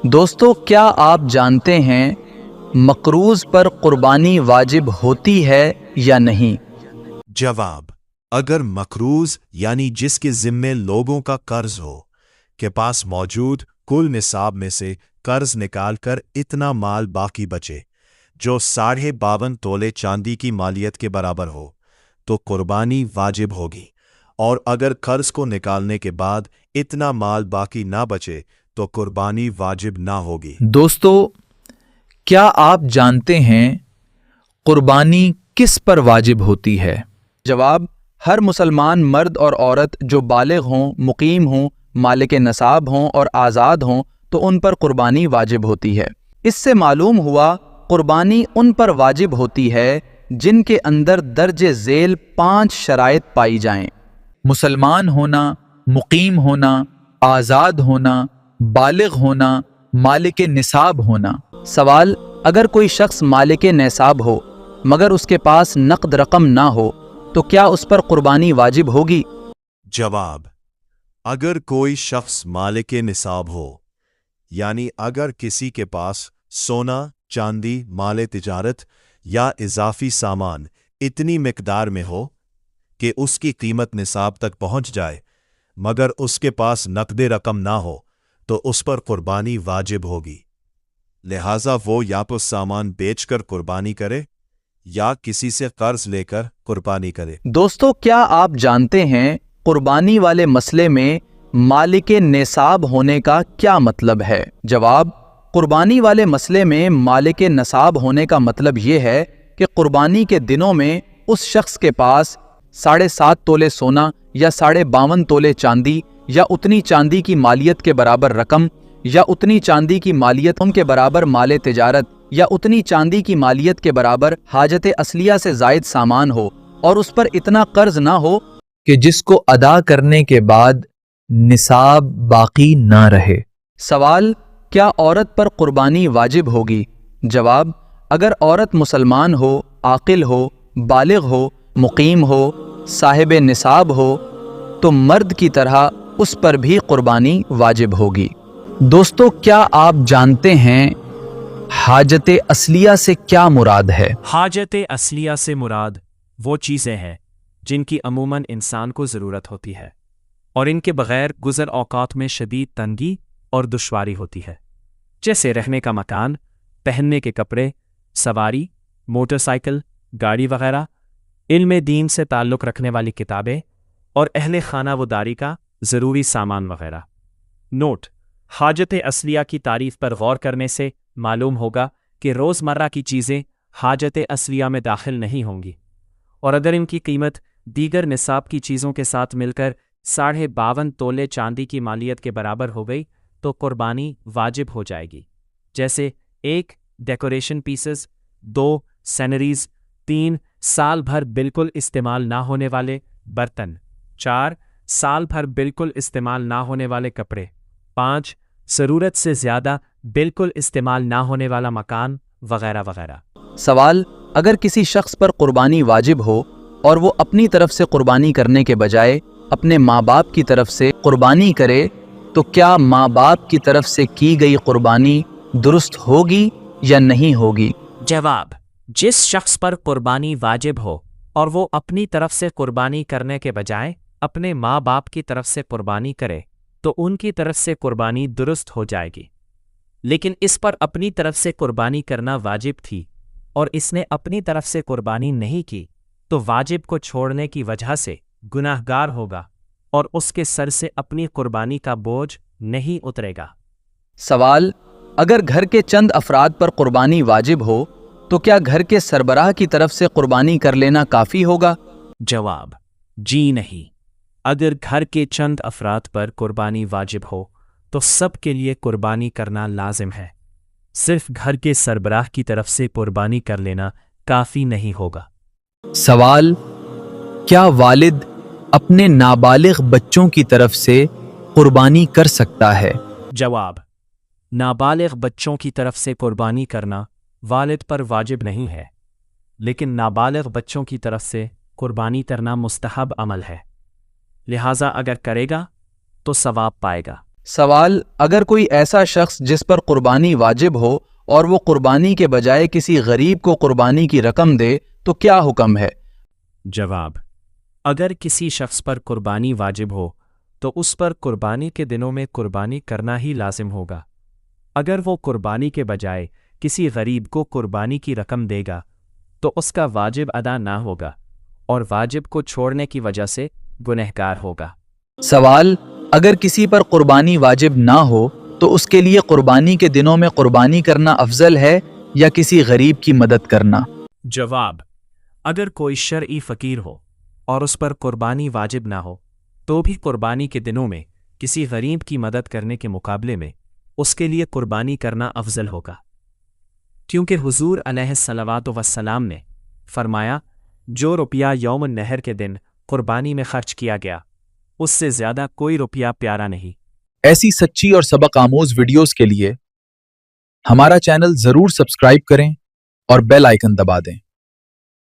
دوستو، کیا آپ جانتے ہیں مقروض پر قربانی واجب ہوتی ہے یا نہیں؟ جواب: اگر مقروض یعنی جس کے ذمے لوگوں کا قرض ہو کے پاس موجود کل نصاب میں سے قرض نکال کر اتنا مال باقی بچے جو 52.5 تولے چاندی کی مالیت کے برابر ہو تو قربانی واجب ہوگی، اور اگر قرض کو نکالنے کے بعد اتنا مال باقی نہ بچے تو قربانی واجب نہ ہوگی۔ دوستو، کیا آپ جانتے ہیں قربانی کس پر واجب ہوتی ہے؟ جواب: ہر مسلمان مرد اور عورت جو بالغ ہوں، مقیم ہوں، مالک نصاب ہوں اور آزاد ہوں تو ان پر قربانی واجب ہوتی ہے۔ اس سے معلوم ہوا قربانی ان پر واجب ہوتی ہے جن کے اندر درج ذیل 5 شرائط پائی جائیں: مسلمان ہونا، مقیم ہونا، آزاد ہونا، بالغ ہونا، مالک نصاب ہونا۔ سوال: اگر کوئی شخص مالک نصاب ہو مگر اس کے پاس نقد رقم نہ ہو تو کیا اس پر قربانی واجب ہوگی؟ جواب: اگر کوئی شخص مالک نصاب ہو، یعنی اگر کسی کے پاس سونا، چاندی، مال تجارت یا اضافی سامان اتنی مقدار میں ہو کہ اس کی قیمت نصاب تک پہنچ جائے مگر اس کے پاس نقد رقم نہ ہو تو اس پر قربانی واجب ہوگی، لہٰذا وہ یا تو سامان بیچ کر قربانی کرے یا کسی سے قرض لے کر قربانی کرے۔ دوستو، کیا آپ جانتے ہیں قربانی والے مسئلے میں مالک نصاب ہونے کا کیا مطلب ہے؟ جواب: قربانی والے مسئلے میں مالک نصاب ہونے کا مطلب یہ ہے کہ قربانی کے دنوں میں اس شخص کے پاس 7.5 تولے سونا یا 52.5 تولے چاندی یا اتنی چاندی کی مالیت کے برابر رقم یا اتنی چاندی کی مالیت کے برابر مال تجارت یا اتنی چاندی کی مالیت کے برابر حاجت اصلیہ سے زائد سامان ہو اور اس پر اتنا قرض نہ ہو کہ جس کو ادا کرنے کے بعد نصاب باقی نہ رہے۔ سوال: کیا عورت پر قربانی واجب ہوگی؟ جواب: اگر عورت مسلمان ہو، عاقل ہو، بالغ ہو، مقیم ہو، صاحب نصاب ہو تو مرد کی طرح اس پر بھی قربانی واجب ہوگی۔ دوستو، کیا آپ جانتے ہیں حاجت اصلیہ سے کیا مراد ہے؟ حاجت اصلیہ سے مراد وہ چیزیں ہیں جن کی عموماً انسان کو ضرورت ہوتی ہے اور ان کے بغیر گزر اوقات میں شدید تنگی اور دشواری ہوتی ہے، جیسے رہنے کا مکان، پہننے کے کپڑے، سواری، موٹر سائیکل، گاڑی وغیرہ، علم دین سے تعلق رکھنے والی کتابیں اور اہل خانہ و داری کا ضروری سامان وغیرہ۔ نوٹ: حاجت اصلیہ کی تعریف پر غور کرنے سے معلوم ہوگا کہ روزمرہ کی چیزیں حاجت اصلیہ میں داخل نہیں ہوں گی، اور اگر ان کی قیمت دیگر نصاب کی چیزوں کے ساتھ مل کر 52.5 تولے چاندی کی مالیت کے برابر ہو گئی تو قربانی واجب ہو جائے گی، جیسے 1 ڈیکوریشن پیسز، 2 سینریز، 3 سال بھر بالکل استعمال نہ ہونے والے برتن، 4 سال بھر بالکل استعمال نہ ہونے والے کپڑے، 5 ضرورت سے زیادہ بالکل استعمال نہ ہونے والا مکان وغیرہ وغیرہ۔ سوال: اگر کسی شخص پر قربانی واجب ہو اور وہ اپنی طرف سے قربانی کرنے کے بجائے اپنے ماں باپ کی طرف سے قربانی کرے تو کیا ماں باپ کی طرف سے کی گئی قربانی درست ہوگی یا نہیں ہوگی؟ جواب: جس شخص پر قربانی واجب ہو اور وہ اپنی طرف سے قربانی کرنے کے بجائے اپنے ماں باپ کی طرف سے قربانی کرے تو ان کی طرف سے قربانی درست ہو جائے گی، لیکن اس پر اپنی طرف سے قربانی کرنا واجب تھی اور اس نے اپنی طرف سے قربانی نہیں کی تو واجب کو چھوڑنے کی وجہ سے گناہ گار ہوگا اور اس کے سر سے اپنی قربانی کا بوجھ نہیں اترے گا۔ سوال: اگر گھر کے چند افراد پر قربانی واجب ہو تو کیا گھر کے سربراہ کی طرف سے قربانی کر لینا کافی ہوگا؟ جواب: جی نہیں۔ اگر گھر کے چند افراد پر قربانی واجب ہو تو سب کے لیے قربانی کرنا لازم ہے، صرف گھر کے سربراہ کی طرف سے قربانی کر لینا کافی نہیں ہوگا۔ سوال: کیا والد اپنے نابالغ بچوں کی طرف سے قربانی کر سکتا ہے؟ جواب: نابالغ بچوں کی طرف سے قربانی کرنا والد پر واجب نہیں ہے، لیکن نابالغ بچوں کی طرف سے قربانی کرنا مستحب عمل ہے، لہٰذا اگر کرے گا تو ثواب پائے گا۔ سوال: اگر کوئی ایسا شخص جس پر قربانی واجب ہو اور وہ قربانی کے بجائے کسی غریب کو قربانی کی رقم دے تو کیا حکم ہے؟ جواب: اگر کسی شخص پر قربانی واجب ہو تو اس پر قربانی کے دنوں میں قربانی کرنا ہی لازم ہوگا۔ اگر وہ قربانی کے بجائے کسی غریب کو قربانی کی رقم دے گا تو اس کا واجب ادا نہ ہوگا اور واجب کو چھوڑنے کی وجہ سے گنہگار ہوگا۔ سوال: اگر کسی پر قربانی واجب نہ ہو تو اس کے لیے قربانی کے دنوں میں قربانی کرنا افضل ہے یا کسی غریب کی مدد کرنا؟ جواب: اگر کوئی شرعی فقیر ہو اور اس پر قربانی واجب نہ ہو تو بھی قربانی کے دنوں میں کسی غریب کی مدد کرنے کے مقابلے میں اس کے لیے قربانی کرنا افضل ہوگا، کیونکہ حضور علیہ الصلوۃ والسلام نے فرمایا، جو روپیہ یوم النحر کے دن قربانی میں خرچ کیا گیا اس سے زیادہ کوئی روپیہ پیارا نہیں۔ ایسی سچی اور سبق آموز ویڈیوز کے لیے ہمارا چینل ضرور سبسکرائب کریں اور بیل آئیکن دبا دیں۔